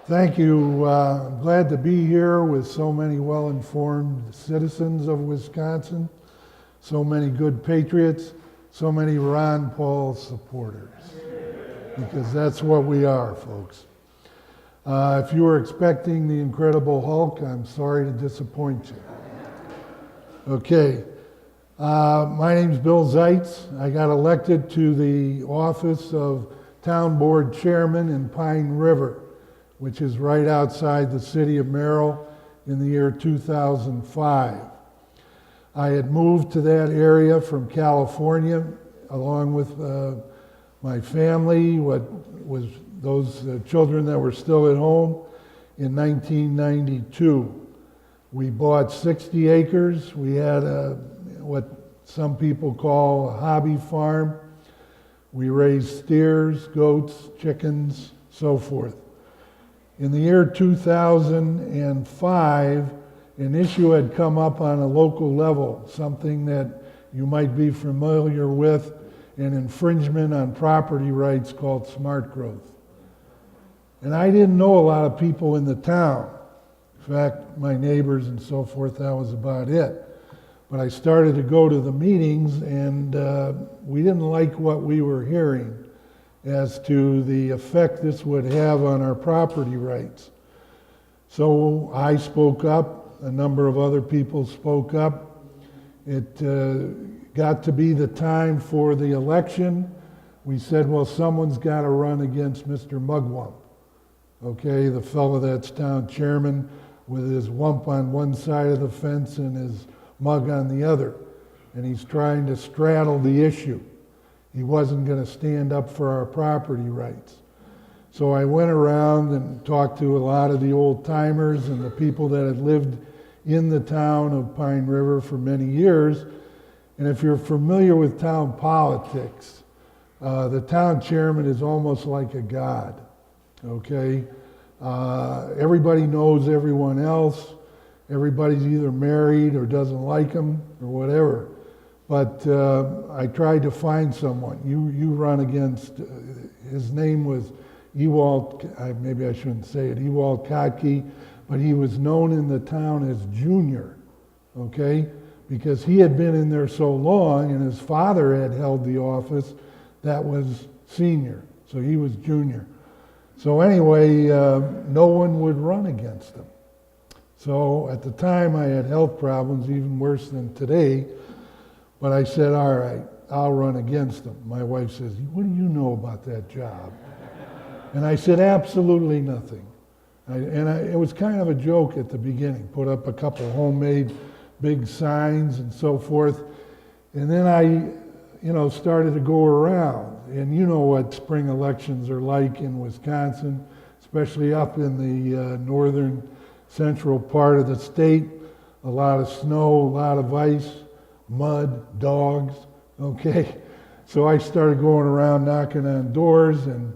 Thank you. I'm glad to be here with so many well-informed citizens of Wisconsin, so many good patriots, so many Ron Paul supporters, because that's what we are, folks. If you were expecting the Incredible Hulk, I'm sorry to disappoint you. Okay. My name's Bill Zeitz. I got elected to the office of Town Board Chairman in Pine River, which is right outside the city of Merrill, in the year 2005. I had moved to that area from California along with my family, what was those children that were still at home, in 1992. We bought 60 acres. We had what some people call a hobby farm. We raised steers, goats, chickens, so forth. In the year 2005, an issue had come up on a local level, something that you might be familiar with, an infringement on property rights called smart growth. And I didn't know a lot of people in the town. In fact, my neighbors and so forth, that was about it. But I started to go to the meetings, and we didn't like what we were hearing as to the effect this would have on our property rights. So I spoke up, a number of other people spoke up. It got to be the time for the election. We said, well, someone's got to run against Mr. Mugwump, okay, the fellow that's town chairman with his wump on one side of the fence and his mug on the other, and he's trying to straddle the issue. He wasn't going to stand up for our property rights. So I went around and talked to a lot of the old timers and the people that had lived in the town of Pine River for many years. And if you're familiar with town politics, the town chairman is almost like a god, okay? Everybody knows everyone else. Everybody's either married or doesn't like him or whatever. But I tried to find someone. You run against, his name was Ewald, maybe I shouldn't say it, Ewald Kotke, but he was known in the town as Junior, okay? Because he had been in there so long and his father had held the office that was Senior, so he was Junior. So anyway, no one would run against him. So at the time I had health problems, even worse than today, but I said, all right, I'll run against him. My wife says, what do you know about that job? And I said, absolutely nothing. It was kind of a joke at the beginning, put up a couple homemade big signs and so forth. And then I, started to go around. And you know what spring elections are like in Wisconsin, especially up in the northern central part of the state. A lot of snow, a lot of ice, mud, dogs, okay? So I started going around knocking on doors and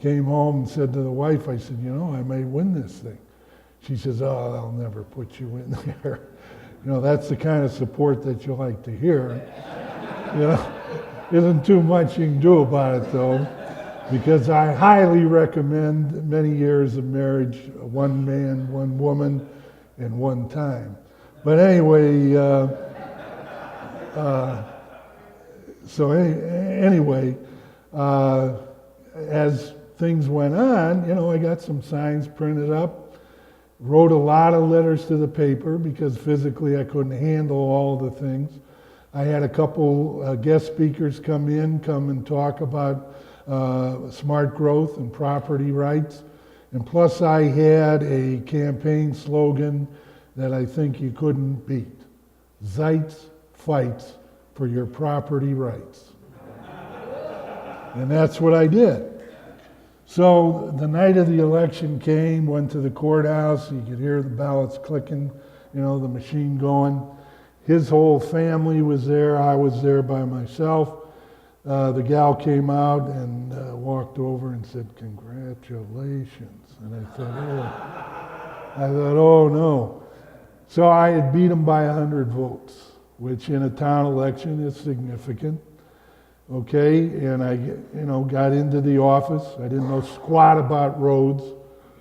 came home and said to the wife, I said, I may win this thing. She says, oh, I'll never put you in there. That's the kind of support that you like to hear. Isn't too much you can do about it though, because I highly recommend many years of marriage, one man, one woman, and one time. But anyway, as things went on, I got some signs printed up, wrote a lot of letters to the paper because physically I couldn't handle all the things. I had a couple guest speakers come and talk about smart growth and property rights. And plus I had a campaign slogan that I think you couldn't beat. Zeitz fights for your property rights. And that's what I did. So the night of the election came, went to the courthouse, you could hear the ballots clicking, the machine going. His whole family was there, I was there by myself. The gal came out and walked over and said, congratulations. And I thought, oh no. So I had beat him by 100 votes, which in a town election is significant. Okay, and I got into the office. I didn't know squat about roads.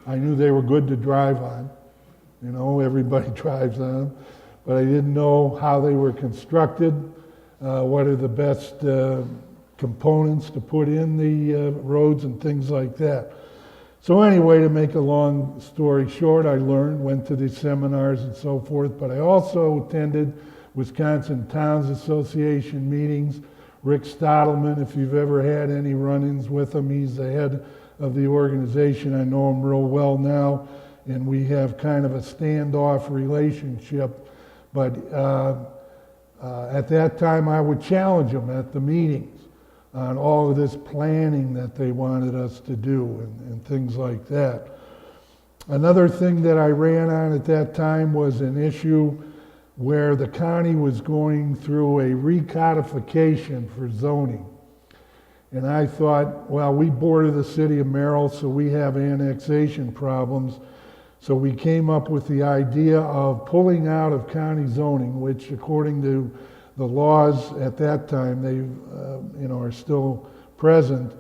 I knew they were good to drive on. You know, everybody drives on them. But I didn't know how they were constructed, what are the best components to put in the roads and things like that. So anyway, to make a long story short, I learned, went to the seminars and so forth, but I also attended Wisconsin Towns Association meetings. Rick Stottleman, if you've ever had any run-ins with him, he's the head of the organization. I know him real well now, and we have kind of a standoff relationship. But at that time, I would challenge him at the meetings on all of this planning that they wanted us to do and things like that. Another thing that I ran on at that time was an issue where the county was going through a recodification for zoning. And I thought, well, we border the city of Merrill, so we have annexation problems. So we came up with the idea of pulling out of county zoning, which according to the laws at that time, they are still present.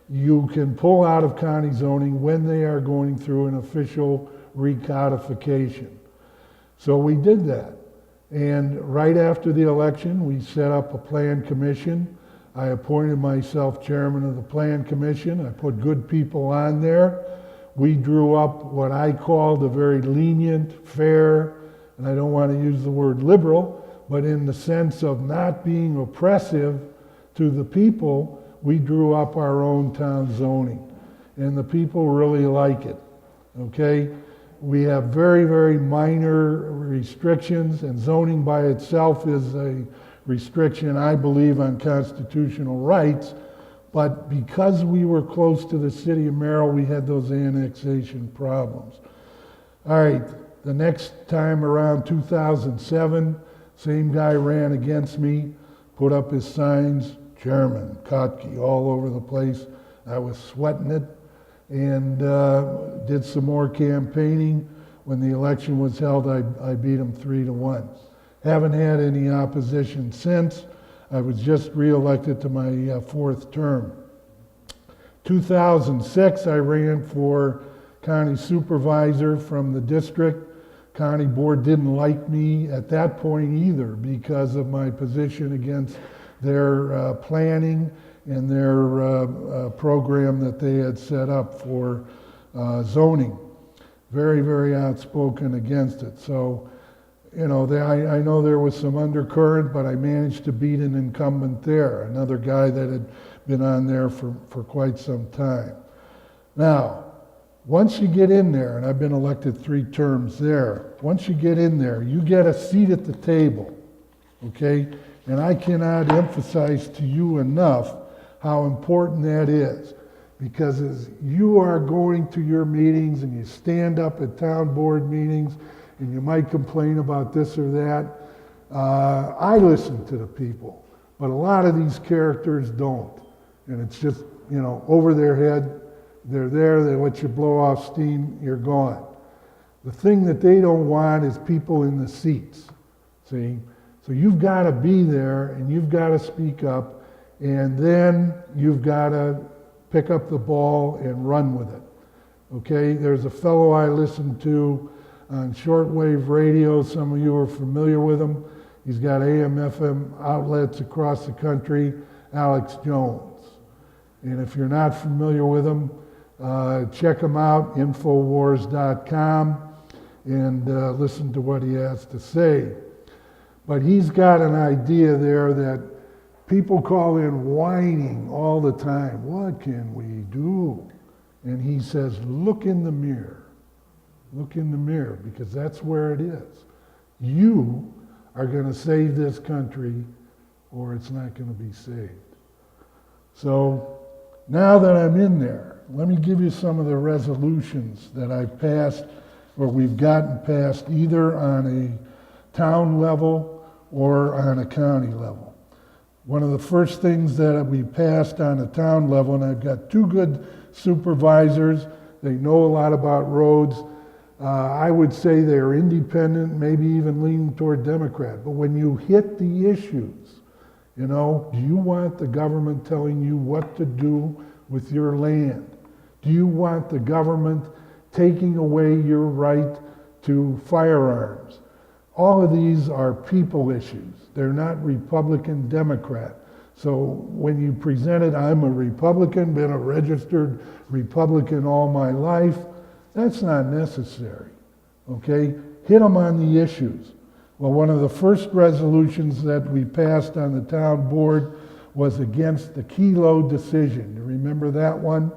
You can pull out of county zoning when they are going through an official recodification. So we did that. And right after the election, we set up a plan commission. I appointed myself chairman of the plan commission. I put good people on there. We drew up what I called a very lenient, fair, and I don't want to use the word liberal, but in the sense of not being oppressive to the people, we drew up our own town zoning. And the people really like it, okay? We have very, very minor restrictions, and zoning by itself is a restriction, I believe, on constitutional rights. But because we were close to the city of Merrill, we had those annexation problems. All right, the next time around 2007, same guy ran against me, put up his signs, Chairman, Kotke, all over the place. I was sweating it, and did some more campaigning. When the election was held, I beat him 3-1. Haven't had any opposition since. I was just reelected to my fourth term. 2006, I ran for county supervisor from the district. County board didn't like me at that point either because of my position against their planning and their program that they had set up for zoning. Very, very outspoken against it. So, I know there was some undercurrent, but I managed to beat an incumbent there, another guy that had been on there for quite some time. Now, once you get in there, and I've been elected 3 terms there, once you get in there, you get a seat at the table, okay? And I cannot emphasize to you enough how important that is. Because as you are going to your meetings and you stand up at town board meetings and you might complain about this or that, I listen to the people. But a lot of these characters don't. And it's just, over their head. They're there, they let you blow off steam, you're gone. The thing that they don't want is people in the seats, see? So you've got to be there and you've got to speak up, and then you've got to pick up the ball and run with it, okay? There's a fellow I listen to on shortwave radio. Some of you are familiar with him. He's got AM, FM outlets across the country, Alex Jones. And if you're not familiar with him, check him out, Infowars.com, and listen to what he has to say. But he's got an idea there that people call in whining all the time. What can we do? And he says, look in the mirror. Look in the mirror, because that's where it is. You are going to save this country, or it's not going to be saved. So now that I'm in there, let me give you some of the resolutions that I've passed, or we've gotten passed, either on a town level or on a county level. One of the first things that we passed on a town level, and I've got 2 good supervisors, they know a lot about roads. I would say they're independent, maybe even leaning toward Democrat. But when you hit the issues, do you want the government telling you what to do with your land? Do you want the government taking away your right to firearms. All of these are people issues. They're not Republican, Democrat. So when you present it, I'm a Republican, been a registered Republican all my life, that's not necessary, okay? Hit them on the issues. Well, one of the first resolutions that we passed on the town board was against the Kelo decision. You remember that one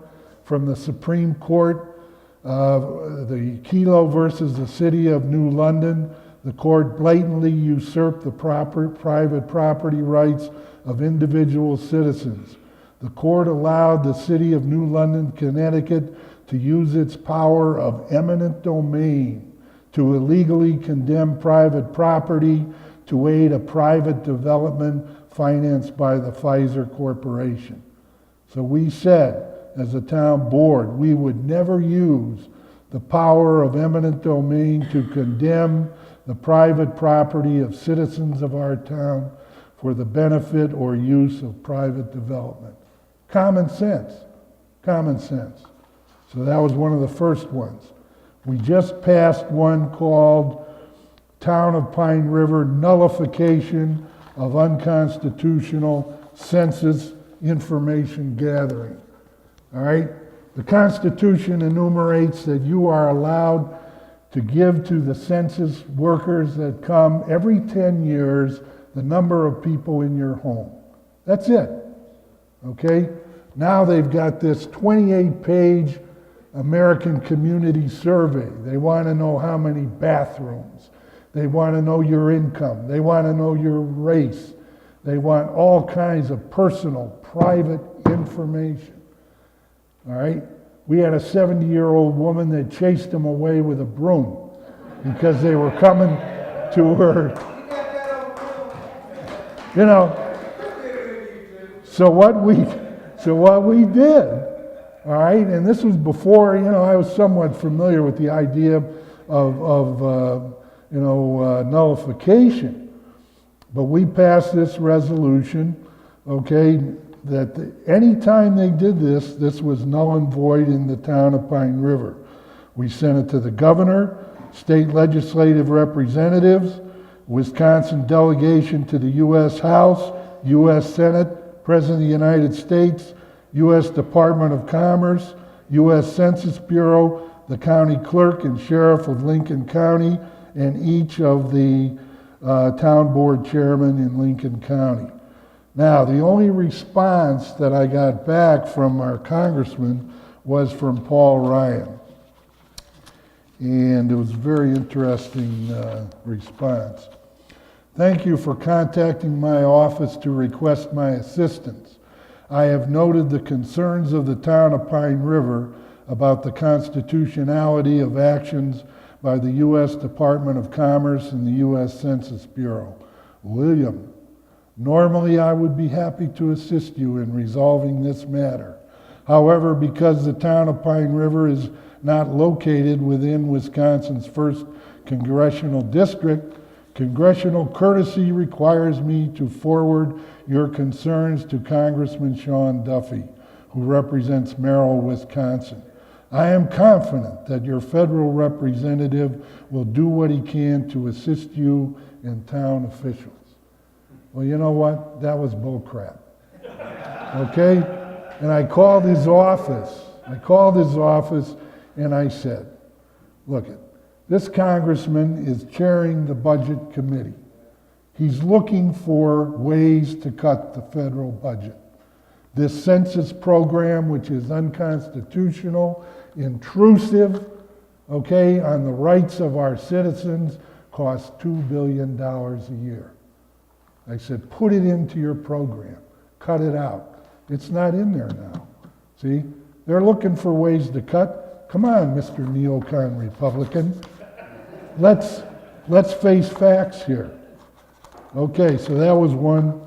from the Supreme Court? The Kelo versus the City of New London. The court blatantly usurped the private property rights of individual citizens. The court allowed the City of New London, Connecticut, to use its power of eminent domain to illegally condemn private property to aid a private development financed by the Pfizer Corporation. So we said, as a town board, we would never use the power of eminent domain to condemn the private property of citizens of our town for the benefit or use of private development. Common sense. Common sense. So that was one of the first ones. We just passed one called Town of Pine River Nullification of Unconstitutional Census Information Gathering. All right? The Constitution enumerates that you are allowed to give to the census workers that come every 10 years the number of people in your home. That's it. Okay? Now they've got this 28-page American Community Survey. They want to know how many bathrooms. They want to know your income. They want to know your race. They want all kinds of personal, private information. All right? We had a 70-year-old woman that chased them away with a broom because they were coming to her. You know, so what we did, all right, and this was before, I was somewhat familiar with the idea of nullification. But we passed this resolution, okay, that any time they did this was null and void in the town of Pine River. We sent it to the governor, state legislative representatives, Wisconsin delegation to the U.S. House, U.S. Senate, President of the United States, U.S. Department of Commerce, U.S. Census Bureau, the county clerk and sheriff of Lincoln County, and each of the town board chairmen in Lincoln County. Now, the only response that I got back from our congressman was from Paul Ryan. And it was a very interesting response. Thank you for contacting my office to request my assistance. I have noted the concerns of the town of Pine River about the constitutionality of actions by the U.S. Department of Commerce and the U.S. Census Bureau. William, normally I would be happy to assist you in resolving this matter. However, because the town of Pine River is not located within Wisconsin's 1st Congressional District, congressional courtesy requires me to forward your concerns to Congressman Sean Duffy, who represents Merrill, Wisconsin. I am confident that your federal representative will do what he can to assist you and town officials. Well, you know what? That was bullcrap. Okay? And I called his office. And I said, look, this congressman is chairing the budget committee. He's looking for ways to cut the federal budget. This census program, which is unconstitutional, intrusive, okay, on the rights of our citizens, costs $2 billion a year. I said, put it into your program. Cut it out. It's not in there now. See? They're looking for ways to cut. Come on, Mr. Neocon Republican. Let's face facts here. Okay, so that was one.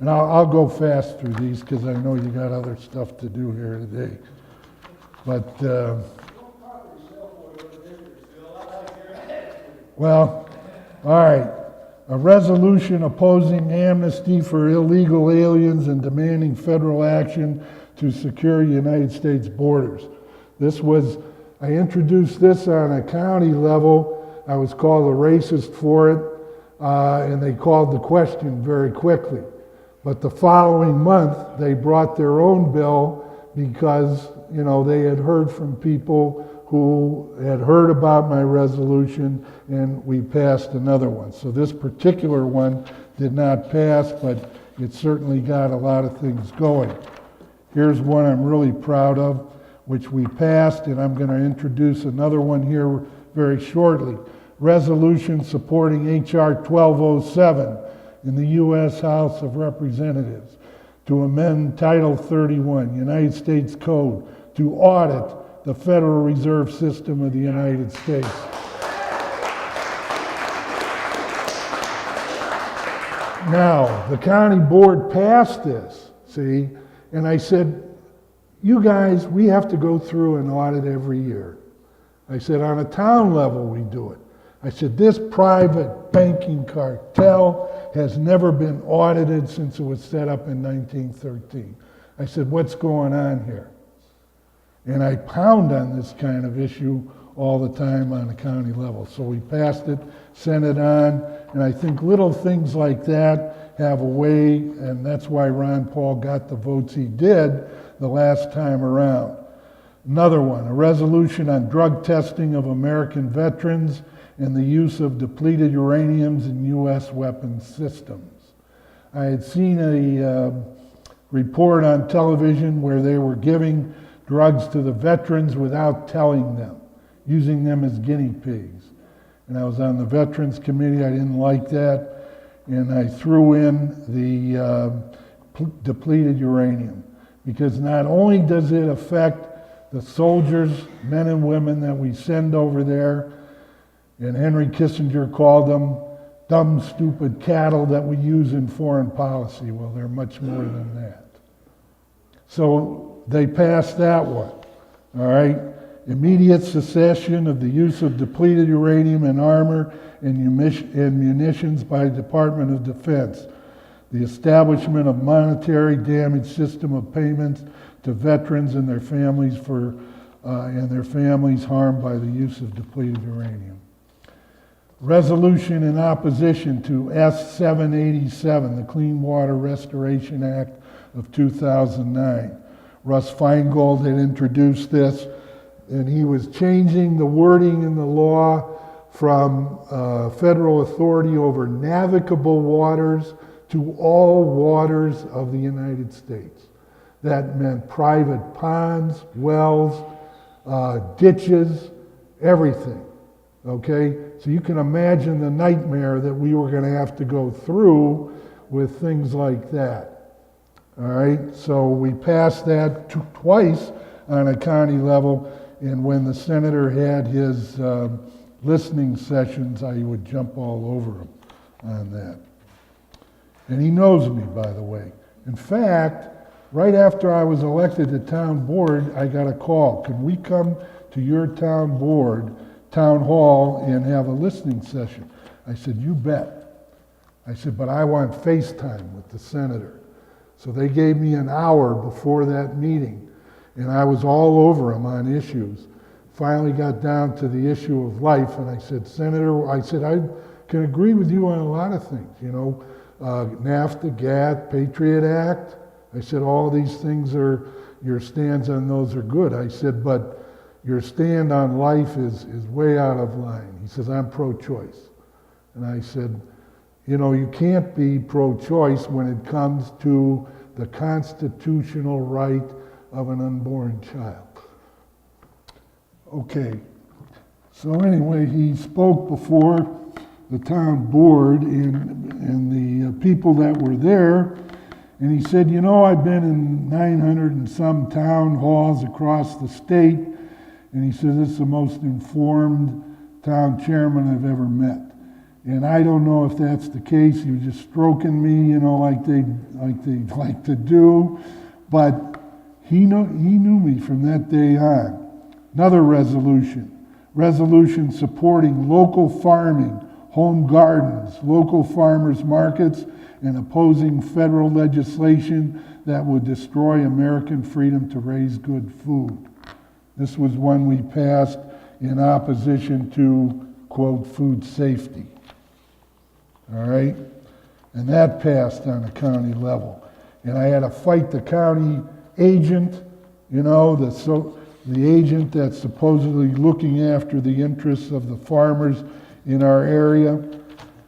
And I'll go fast through these because I know you got other stuff to do here today. But, well, all right. A resolution opposing amnesty for illegal aliens and demanding federal action to secure United States borders. This was, I introduced this on a county level. I was called a racist for it, and they called the question very quickly. But the following month, they brought their own bill because, they had heard from people who had heard about my resolution, and we passed another one. So this particular one did not pass, but it certainly got a lot of things going. Here's one I'm really proud of, which we passed, and I'm going to introduce another one here very shortly. Resolution supporting H.R. 1207 in the U.S. House of Representatives to amend Title 31, United States Code, to audit the Federal Reserve System of the United States. Now, the county board passed this, see, and I said, you guys, we have to go through an audit every year. I said, on a town level, we do it. I said, this private banking cartel has never been audited since it was set up in 1913. I said, what's going on here? And I pound on this kind of issue all the time on a county level. So we passed it, sent it on, and I think little things like that have a way, and that's why Ron Paul got the votes he did the last time around. Another one, a resolution on drug testing of American veterans and the use of depleted uraniums in U.S. weapons systems. I had seen a report on television where they were giving drugs to the veterans without telling them, using them as guinea pigs. And I was on the Veterans Committee, I didn't like that, and I threw in the depleted uranium, because not only does it affect the soldiers, men and women that we send over there, and Henry Kissinger called them dumb, stupid cattle that we use in foreign policy. Well, they're much more than that. So they passed that one, all right? Immediate cessation of the use of depleted uranium in armor and munitions by the Department of Defense. The establishment of monetary damage system of payments to veterans and their families harmed by the use of depleted uranium. Resolution in opposition to S-787, the Clean Water Restoration Act of 2009. Russ Feingold had introduced this, and he was changing the wording in the law from federal authority over navigable waters to all waters of the United States. That meant private ponds, wells, ditches, everything. Okay? So you can imagine the nightmare that we were going to have to go through with things like that. All right? So we passed that twice on a county level, and when the senator had his listening sessions, I would jump all over him on that. And he knows me, by the way. In fact, right after I was elected to town board, I got a call. Can we come to your town hall, and have a listening session? I said, you bet. I said, but I want FaceTime with the senator. So they gave me an hour before that meeting, and I was all over him on issues. Finally got down to the issue of life, and I said, Senator, I can agree with you on a lot of things, NAFTA, GATT, Patriot Act. I said, all these things your stands on those are good. I said, but your stand on life is way out of line. He says, I'm pro-choice. And I said, you can't be pro-choice when it comes to the constitutional right of an unborn child. Okay, so anyway, he spoke before the town board and the people that were there, and he said, I've been in 900 and some town halls across the state, and he said, this is the most informed town chairman I've ever met. And I don't know if that's the case. He was just stroking me, like they like to do. But he knew me from that day on. Another resolution supporting local farming, home gardens, local farmers markets, and opposing federal legislation that would destroy American freedom to raise good food. This was one we passed in opposition to, quote, food safety. All right? And that passed on a county level. And I had to fight the county agent, you know, the agent that's supposedly looking after the interests of the farmers in our area.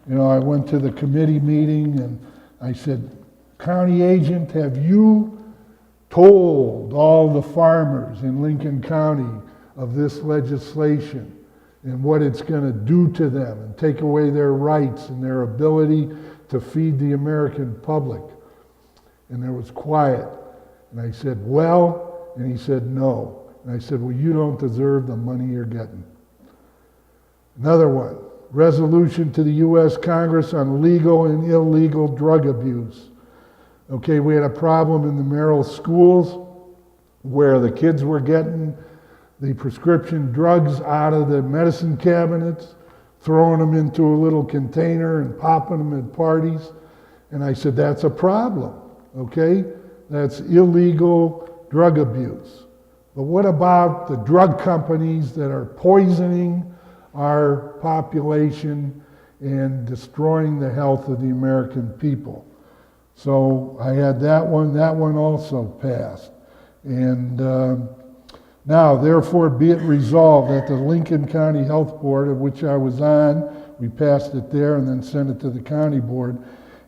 You know, I went to the committee meeting and I said, County agent, have you told all the farmers in Lincoln County of this legislation and what it's going to do to them and take away their rights and their ability to feed the American public? And there was quiet. And I said, well, and he said, no. And I said, well, you don't deserve the money you're getting. Another one, resolution to the U.S. Congress on legal and illegal drug abuse. Okay, we had a problem in the Merrill schools where the kids were getting the prescription drugs out of the medicine cabinets, throwing them into a little container and popping them at parties. And I said, that's a problem, okay? That's illegal drug abuse. But what about the drug companies that are poisoning our population and destroying the health of the American people? So I had that one also passed. And now, therefore, be it resolved that the Lincoln County Health Board, of which I was on, we passed it there and then sent it to the county board,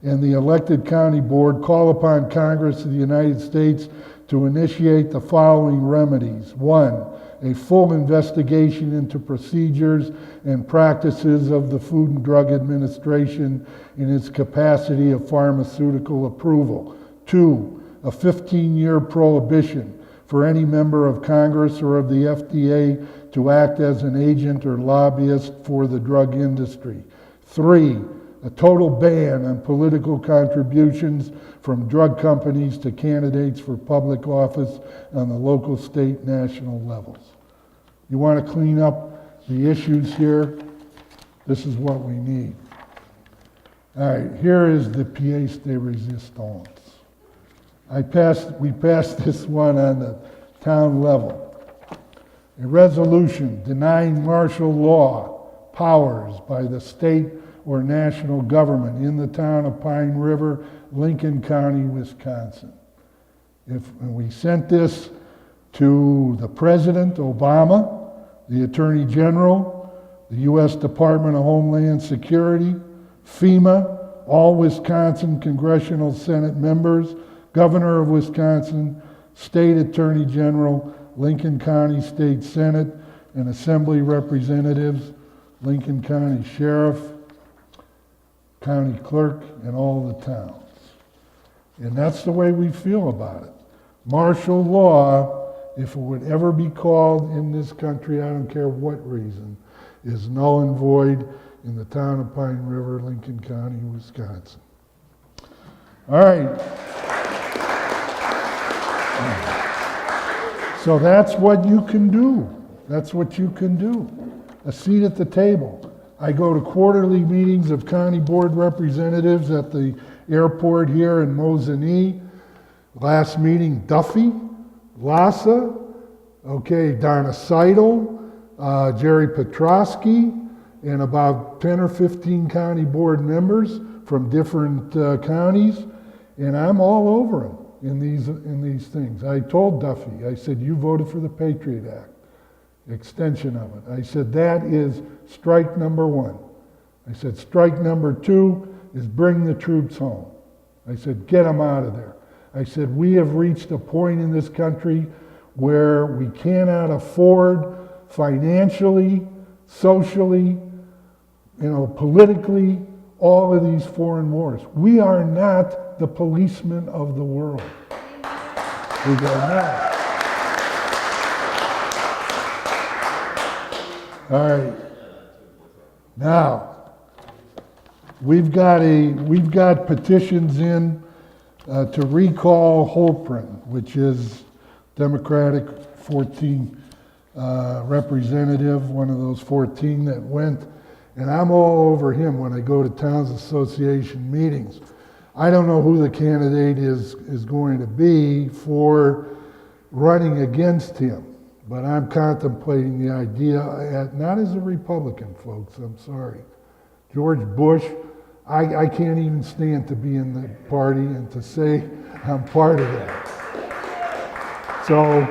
and the elected county board call upon Congress of the United States to initiate the following remedies. 1, a full investigation into procedures and practices of the Food and Drug Administration in its capacity of pharmaceutical approval. 2, a 15-year prohibition for any member of Congress or of the FDA to act as an agent or lobbyist for the drug industry. 3, a total ban on political contributions from drug companies to candidates for public office on the local, state, national levels. You want to clean up the issues here? This is what we need. All right, here is the pièce de résistance. We passed this one on the town level. A resolution denying martial law powers by the state or national government in the town of Pine River, Lincoln County, Wisconsin. We sent this to the President, Obama, the Attorney General, the U.S. Department of Homeland Security, FEMA, all Wisconsin Congressional Senate members, Governor of Wisconsin, State Attorney General, Lincoln County State Senate, and Assembly Representatives, Lincoln County Sheriff, County Clerk, and all the towns. And that's the way we feel about it. Martial law, if it would ever be called in this country, I don't care what reason, is null and void in the town of Pine River, Lincoln County, Wisconsin. All right. So that's what you can do. That's what you can do. A seat at the table. I go to quarterly meetings of county board representatives at the airport here in Mosinee. Last meeting, Duffy, Lassa, Donna Seidel, Jerry Petrosky, and about 10 or 15 county board members from different counties, and I'm all over them in these things. I told Duffy, I said, you voted for the Patriot Act, extension of it. I said, that is strike number 1. I said, strike number 2 is bring the troops home. I said, get them out of there. I said, we have reached a point in this country where we cannot afford financially, socially, politically, all of these foreign wars. We are not the policemen of the world. We are not. All right. Now, we've got petitions in to recall Holprin, which is Democratic 14 representative, one of those 14 that went. And I'm all over him when I go to Towns Association meetings. I don't know who the candidate is going to be for running against him, But I'm contemplating the idea, not as a Republican, folks, I'm sorry. George Bush, I can't even stand to be in the party and to say I'm part of that. So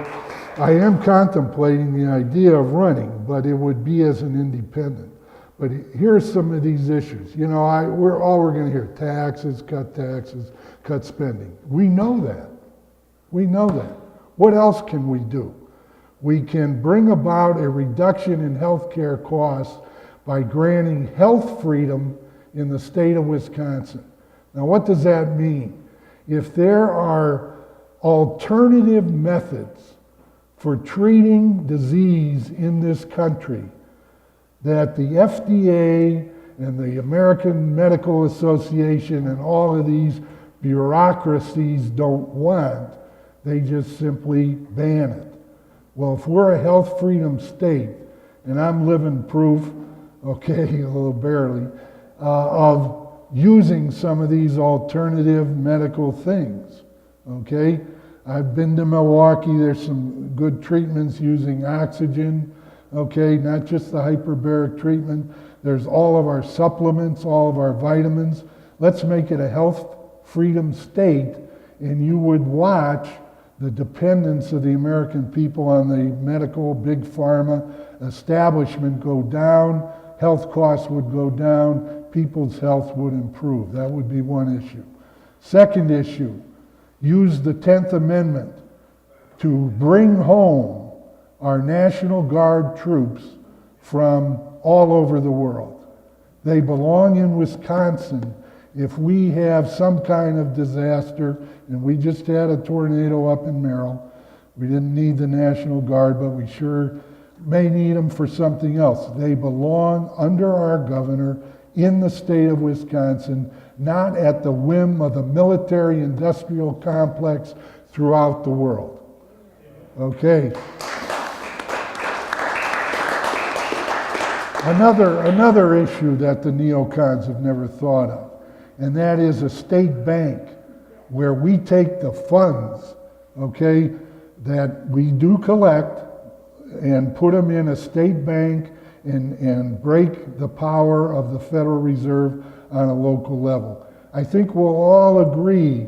I am contemplating the idea of running, but it would be as an independent. But here's some of these issues. You know, we're going to hear taxes, cut spending. We know that. We know that. What else can we do? We can bring about a reduction in health care costs by granting health freedom in the state of Wisconsin. Now, what does that mean? If there are alternative methods for treating disease in this country that the FDA and the American Medical Association and all of these bureaucracies don't want, they just simply ban it. Well, if we're a health freedom state, and I'm living proof, okay, a little barely, of using some of these alternative medical things, okay? I've been to Milwaukee, there's some good treatments using oxygen, okay, not just the hyperbaric treatment. There's all of our supplements, all of our vitamins. Let's make it a health freedom state, and you would watch the dependence of the American people on the medical big pharma establishment go down, health costs would go down, people's health would improve. That would be one issue. Second issue, use the 10th Amendment to bring home our National Guard troops from all over the world. They belong in Wisconsin. If we have some kind of disaster, and we just had a tornado up in Merrill, we didn't need the National Guard, but we sure may need them for something else. They belong under our governor in the state of Wisconsin, not at the whim of the military-industrial complex throughout the world. Okay. Another issue that the neocons have never thought of, and that is a state bank where we take the funds, okay, that we do collect and put them in a state bank and break the power of the Federal Reserve on a local level. I think we'll all agree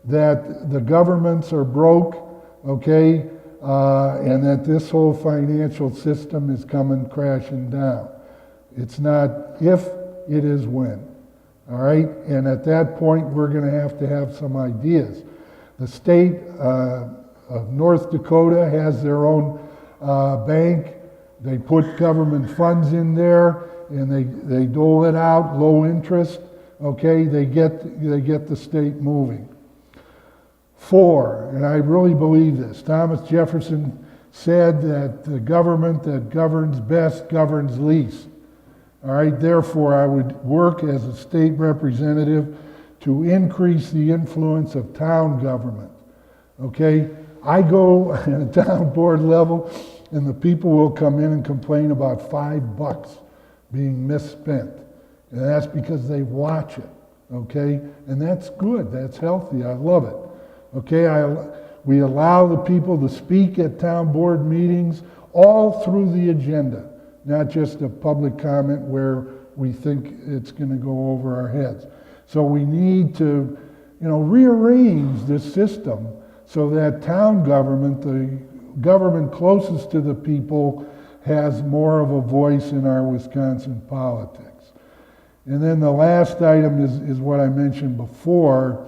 that the governments are broke, okay, and that this whole financial system is coming crashing down. It's not if, it is when. All right, and at that point, we're going to have some ideas. The state of North Dakota has their own bank. They put government funds in there, and they dole it out, low interest. Okay, they get the state moving. 4, and I really believe this. Thomas Jefferson said that the government that governs best governs least. All right, therefore, I would work as a state representative to increase the influence of town government. Okay, I go at a town board level, and the people will come in and complain about $5 being misspent. And that's because they watch it, okay? And that's good, that's healthy, I love it. Okay, we allow the people to speak at town board meetings all through the agenda, not just a public comment where we think it's going to go over our heads. So we need to, rearrange this system so that town government, the government closest to the people, has more of a voice in our Wisconsin politics. And then the last item is what I mentioned before,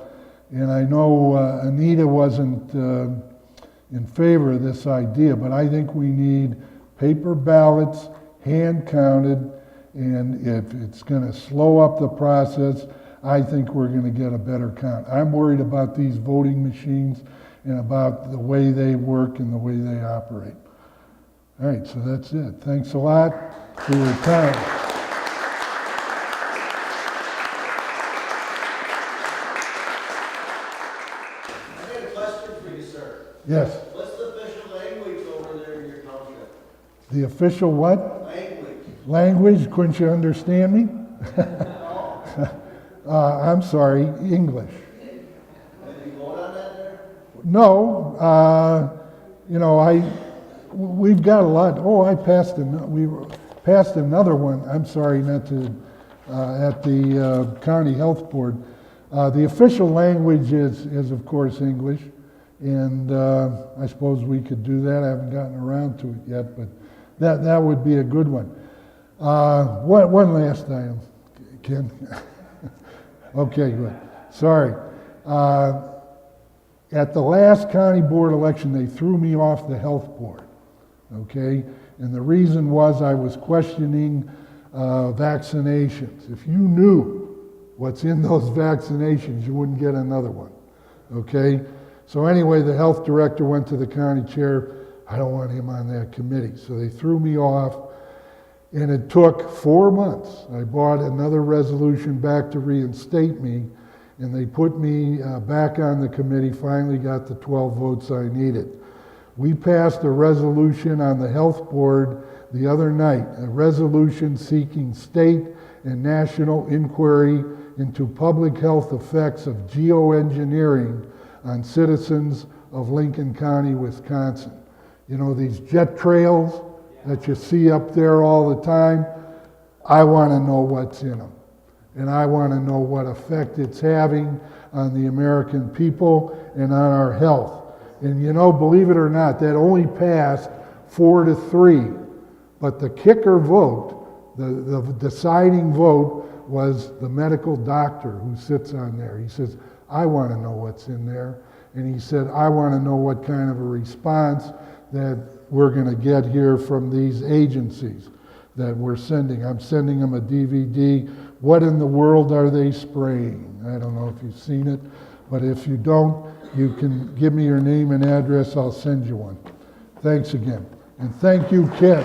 and I know Anita wasn't in favor of this idea, but I think we need paper ballots, hand counted, and if it's going to slow up the process, I think we're going to get a better count. I'm worried about these voting machines and about the way they work and the way they operate. All right, so that's it. Thanks a lot for your time. I got a question for you, sir. Yes. What's the official language over there in your township? The official what? Language. Language? Couldn't you understand me? I'm sorry, English. Did you vote on that there? No, we've got a lot. Oh, we passed another one. I'm sorry, not to, at the County Health Board. The official language is of course English, and I suppose we could do that. I haven't gotten around to it yet, but that would be a good one. One last item, Ken. Okay, good. Sorry. At the last county board election, they threw me off the health board, okay? And the reason was I was questioning vaccinations. If you knew what's in those vaccinations, you wouldn't get another one, okay? So anyway, the health director went to the county chair. I don't want him on that committee. So they threw me off, and it took 4 months. I brought another resolution back to reinstate me, and they put me back on the committee, finally got the 12 votes I needed. We passed a resolution on the health board the other night, a resolution seeking state and national inquiry into public health effects of geoengineering on citizens of Lincoln County, Wisconsin. You know, these jet trails that you see up there all the time, I want to know what's in them. And I want to know what effect it's having on the American people and on our health. And you know, believe it or not, that only passed 4-3. But the kicker vote, the deciding vote, was the medical doctor who sits on there. He says, I want to know what's in there. And he said, I want to know what kind of a response that we're going to get here from these agencies that we're sending. I'm sending them a DVD. What in the world are they spraying? I don't know if you've seen it, but if you don't, you can give me your name and address. I'll send you one. Thanks again. And thank you, Ken.